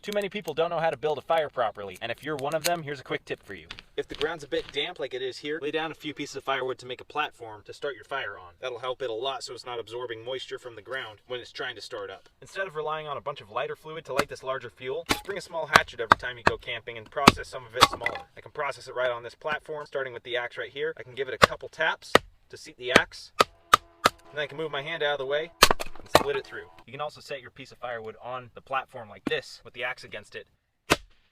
Too many people don't know how to build a fire properly, and if you're one of them, here's a quick tip for you. If the ground's a bit damp like it is here, lay down a few pieces of firewood to make a platform to start your fire on. That'll help it a lot so it's not absorbing moisture from the ground when it's trying to start up. Instead of relying on a bunch of lighter fluid to light this larger fuel, just bring a small hatchet every time you go camping and process some of it smaller. I can process it right on this platform, starting with the axe right here. I can give it a couple taps to seat the axe, and then I can move my hand out of the way and split it through. You can also set your piece of firewood on the platform like this with the axe against it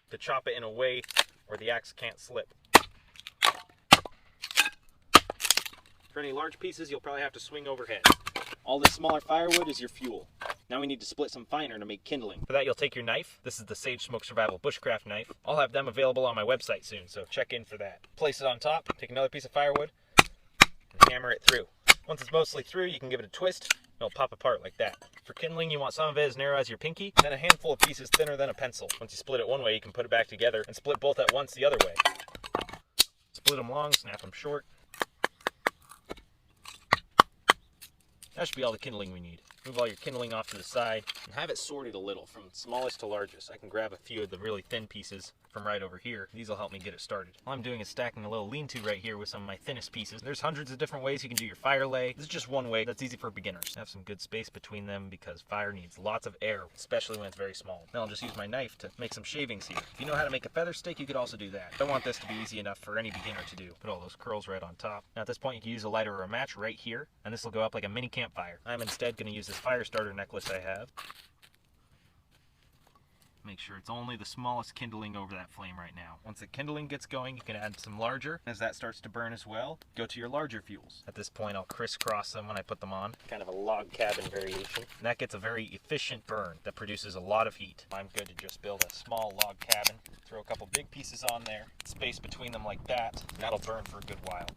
to chop it in a way where the axe can't slip. For any large pieces, you'll probably have to swing overhead. All this smaller firewood is your fuel. Now we need to split some finer to make kindling. For that, you'll take your knife. This is the Sage Smoke Survival Bushcraft knife. I'll have them available on my website soon, so check in for that. Place it on top, take another piece of firewood, and hammer it through. Once it's mostly through, you can give it a twist, and it'll pop apart like that. For kindling, you want some of it as narrow as your pinky, then a handful of pieces thinner than a pencil. Once you split it one way, you can put it back together and split both at once the other way. Split them long, snap them short. That should be all the kindling we need. Move all your kindling off to the side and have it sorted a little from smallest to largest. I can grab a few of the really thin pieces from right over here. These will help me get it started. All I'm doing is stacking a little lean-to right here with some of my thinnest pieces. There's hundreds of different ways you can do your fire lay. This is just one way that's easy for beginners. Have some good space between them because fire needs lots of air, especially when it's very small. Then I'll just use my knife to make some shavings here. If you know how to make a feather stick, you could also do that. I want this to be easy enough for any beginner to do. Put all those curls right on top. Now at this point you can use a lighter or a match right here, and this will go up like a mini campfire. I'm instead going to use this fire starter necklace I have. Make sure it's only the smallest kindling over that flame right now. Once the kindling gets going, you can add some larger. As that starts to burn as well, go to your larger fuels. At this point, I'll crisscross them when I put them on. Kind of a log cabin variation. And that gets a very efficient burn that produces a lot of heat. I'm good to just build a small log cabin. Throw a couple big pieces on there, space between them like that, and that'll burn for a good while.